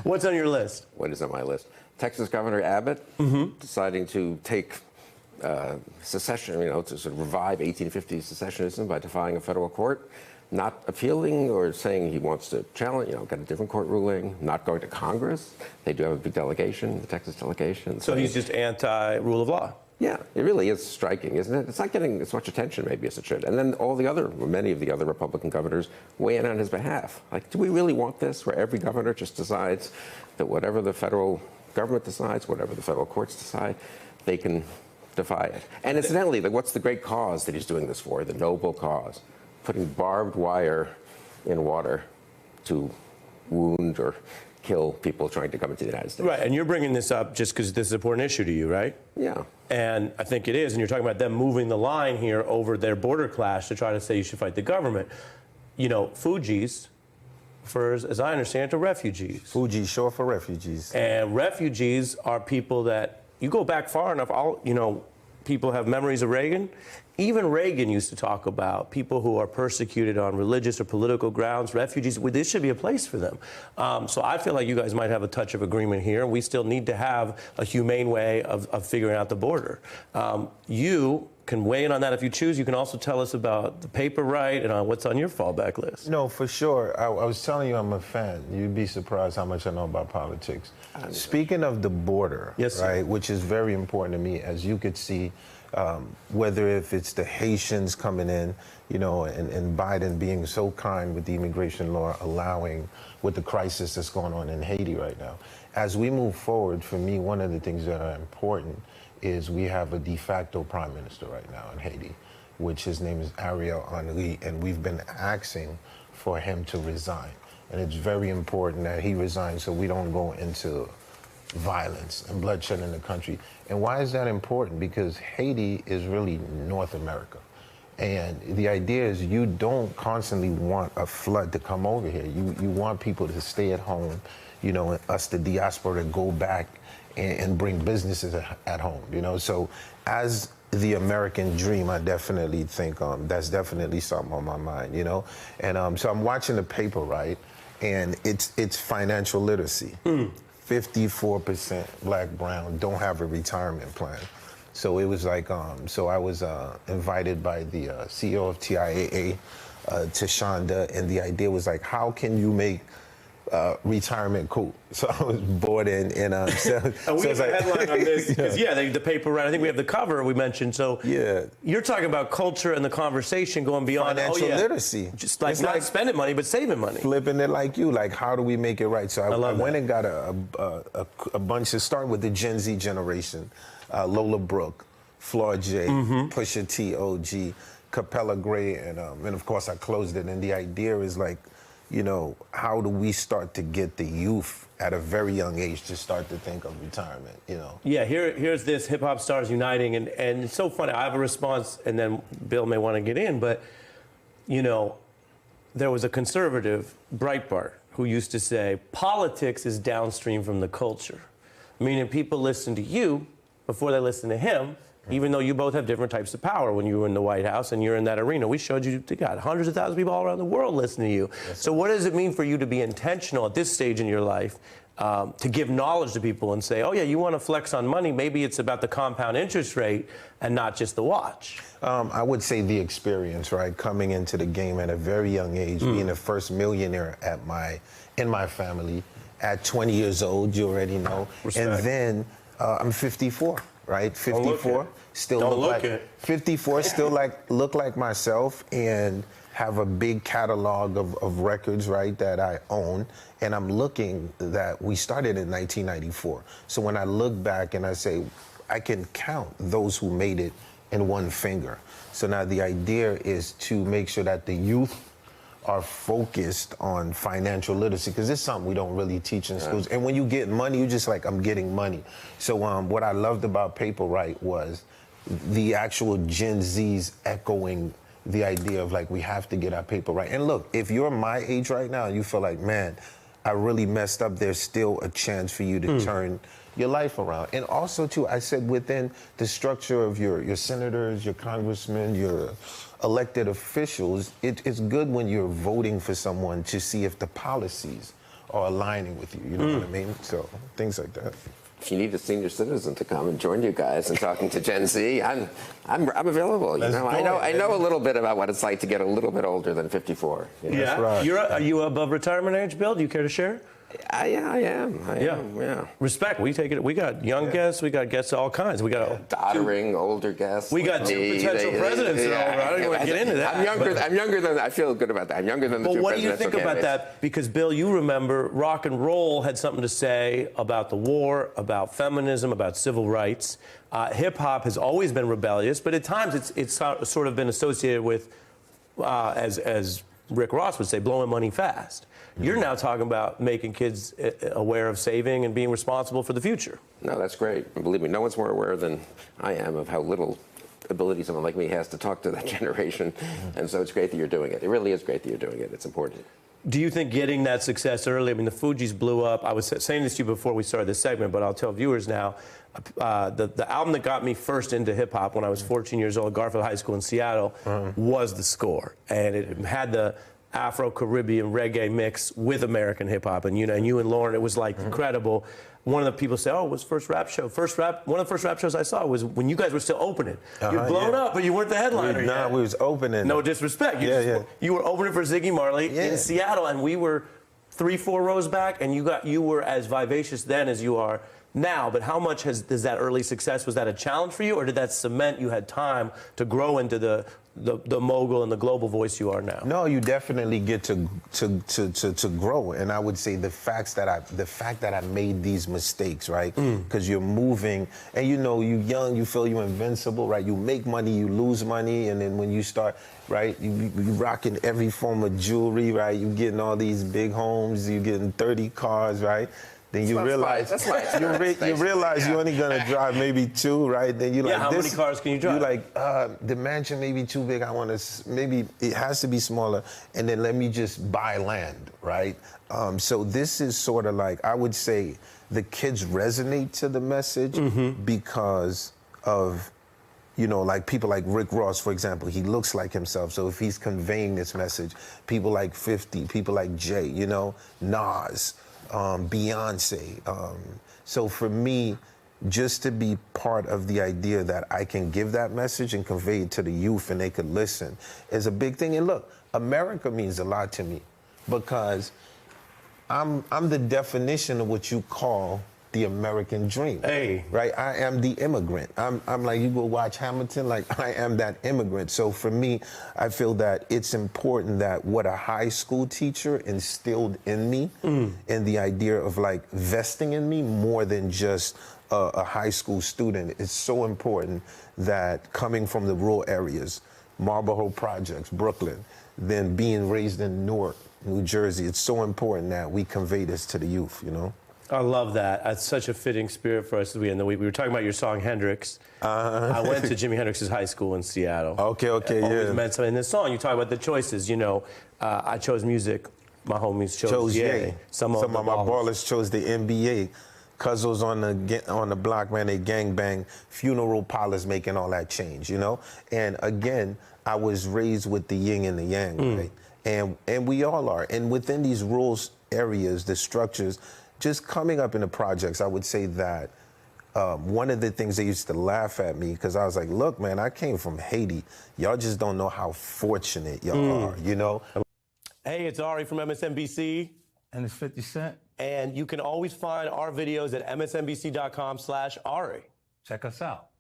What's on your list? What is on my list? Texas Governor Abbott deciding to take secession, to sort of revive 1850 secessionism by defying a federal court, not appealing or saying he wants to challenge, get a different court ruling, not going to Congress. They do have a big delegation, the Texas delegation. So he's just anti-rule of law. Yeah, it really is striking, isn't it? It's not getting as much attention maybe as it should. And then many of the other Republican governors weigh in on his behalf. Like, do we really want this, where every governor just decides that whatever the federal government decides, whatever the federal courts decide, they can defy it? And incidentally, what's the great cause that he's doing this for, the noble cause? Putting barbed wire in water to wound or kill people trying to come into the United States. Right, and you're bringing this up just because this is an important issue to you, right? Yeah. And I think it is, and you're talking about them moving the line here over their border clash to try to say you should fight the government. Fugees refers, as I understand it, to refugees. Fuji, short for refugees. And refugees are people that, you go back far enough, people have memories of Reagan. Even Reagan used to talk about people who are persecuted on religious or political grounds, refugees. This should be a place for them. So I feel like you guys might have a touch of agreement here. We still need to have a humane way of figuring out the border. You can weigh in on that if you choose. You can also tell us about the paper right and what's on your fallback list. No, for sure. I was telling you I'm a fan. You'd be surprised how much I know about politics. Speaking of the border, yes, right, which is very important to me, as you could see, whether if it's the Haitians coming in, and Biden being so kind with the immigration law, allowing with the crisis that's going on in Haiti right now. As we move forward, for me, one of the things that are important is we have a de facto prime minister right now in Haiti, which his name is Ariel Henry, and we've been asking for him to resign. And it's very important that he resigns so we don't go into violence and bloodshed in the country. And why is that important? Because Haiti is really North America. And the idea is you don't constantly want a flood to come over here. You want people to stay at home, and us, the diaspora, to go back and bring businesses at home, So as the American dream, I definitely think that's definitely something on my mind, And so I'm watching the paper, right? And it's financial literacy. 54% black, brown don't have a retirement plan. So it was like, so I was invited by the CEO of TIAA to Shonda, and the idea was like, how can you make retirement cool? So I was bored in. And we have a headline on this, because, the paper, right? I think we have the cover we mentioned. So you're talking about culture and the conversation going beyond financial literacy. Just like not spending money, but saving money. Flipping it like you, like how do we make it right? So I went and got a bunch of, starting with the Gen Z generation, Lola Brooke, Floor J, Pusha T, OG, Capella Gray, and of course I closed it. And the idea is like, how do we start to get the youth at a very young age to start to think of retirement, Yeah, here's this Hip Hop Stars Uniting, and it's so funny. I have a response, and then Bill may want to get in, but, there was a conservative, Breitbart, who used to say, politics is downstream from the culture, meaning people listen to you before they listen to him, even though you both have different types of power when you were in the White House and you're in that arena. We showed you got hundreds of thousands of people all around the world listening to you. Yes, so what does it mean for you to be intentional at this stage in your life to give knowledge to people and say, oh, yeah, you want to flex on money, maybe it's about the compound interest rate and not just the watch? I would say the experience, right? Coming into the game at a very young age, being the first millionaire in my family at 20 years old, you already know. Respect. And then I'm 54. Right, 54, still Don't look like like it. 54, still look like myself, and have a big catalog of records, right, that I own. And I'm looking that we started in 1994. So when I look back and I say, I can count those who made it in one finger. So now the idea is to make sure that the youth are focused on financial literacy, because it's something we don't really teach in schools. And when you get money, you just like, I'm getting money. So what I loved about Paper Right was the actual Gen Zs echoing the idea of like, we have to get our paper right. And look, if you're my age right now and you feel like, man, I really messed up, there's still a chance for you to turn your life around. And also, too, I said within the structure of your senators, your congressmen, your elected officials, it's good when you're voting for someone to see if the policies are aligning with you. You know what I mean? So things like that. If you need a senior citizen to come and join you guys in talking to Gen Z, I'm available. You know, I know a little bit about what it's like to get a little bit older than 54. You know? Yeah. right. Are you above retirement age, Bill? Do you care to share? I am. I am. Yeah. Respect. We take it. We got young guests. We got guests of all kinds. We got Doddering older guests. We got two potential presidents. I don't even want to get into that. I'm younger than. I feel good about that. I'm younger than the two But what do you presidential think about candidates. that? Because Bill, you remember rock and roll had something to say about the war, about feminism, about civil rights. Hip hop has always been rebellious, but at times it's sort of been associated with, as Rick Ross would say, blowing money fast. You're now talking about making kids aware of saving and being responsible for the future. No, that's great. And believe me, no one's more aware than I am of how little ability someone like me has to talk to that generation. And so it's great that you're doing it. It really is great that you're doing it. It's important. Do you think getting that success early, I mean, the Fugees blew up. I was saying this to you before we started this segment, but I'll tell viewers now, the album that got me first into hip hop when I was 14 years old at Garfield High School in Seattle was The Score. And it had the Afro-Caribbean reggae mix with American hip hop. And you and Lauren, it was like incredible. One of the people said, "Oh, it was first rap show." One of the first rap shows I saw was when you guys were still opening. You'd blown up, but you weren't the headliner yet. We was opening. No disrespect. You were opening for Ziggy Marley in Seattle, and we were 3-4 rows back, and you were as vivacious then as you are now. But how much does that early success, was that a challenge for you, or did that cement you had time to grow into the mogul and the global voice you are now? No, you definitely get to grow, and I would say the fact that I made these mistakes, right? Because you're moving, and you're young, you feel you're invincible, right? You make money, you lose money, and then when you start, right, you rocking every form of jewelry, right? You getting all these big homes, you getting 30 cars, right? Then you realize you realize you're only gonna drive maybe 2, right? Then you how many cars can you drive? You're like, the mansion may be too big. I want to maybe it has to be smaller, and then let me just buy land, right? So this is sort of like, I would say the kids resonate to the message because of, like people like Rick Ross, for example. He looks like himself, so if he's conveying this message, people like 50, people like Jay, Nas. Beyonce. So for me, just to be part of the idea that I can give that message and convey it to the youth and they could listen is a big thing. And look, America means a lot to me because I'm the definition of what you call the American dream. Hey. Right? I am the immigrant. I'm like, you go watch Hamilton, like I am that immigrant. So for me, I feel that it's important that what a high school teacher instilled in me and the idea of like vesting in me more than just a high school student. It's so important that coming from the rural areas, Marlboro Projects, Brooklyn, then being raised in Newark, New Jersey, it's so important that we convey this to the youth, I love that. That's such a fitting spirit for us as we end the week. We were talking about your song Hendrix. I went to Jimi Hendrix's high school in Seattle. Okay, Always meant something. In this song, you talk about the choices. I chose music. My homies chose Ye. Some of my ballers chose the NBA. Cuzzles on the block, man, they gangbang. Funeral parlors making all that change, And again, I was raised with the yin and the yang, right? And we all are. And within these rural areas, the structures, just coming up in the projects, I would say that one of the things they used to laugh at me, because I was like, look, man, I came from Haiti. Y'all just don't know how fortunate y'all are, Hey, it's Ari from MSNBC. And it's 50 Cent. And you can always find our videos at msnbc.com/Ari. Check us out.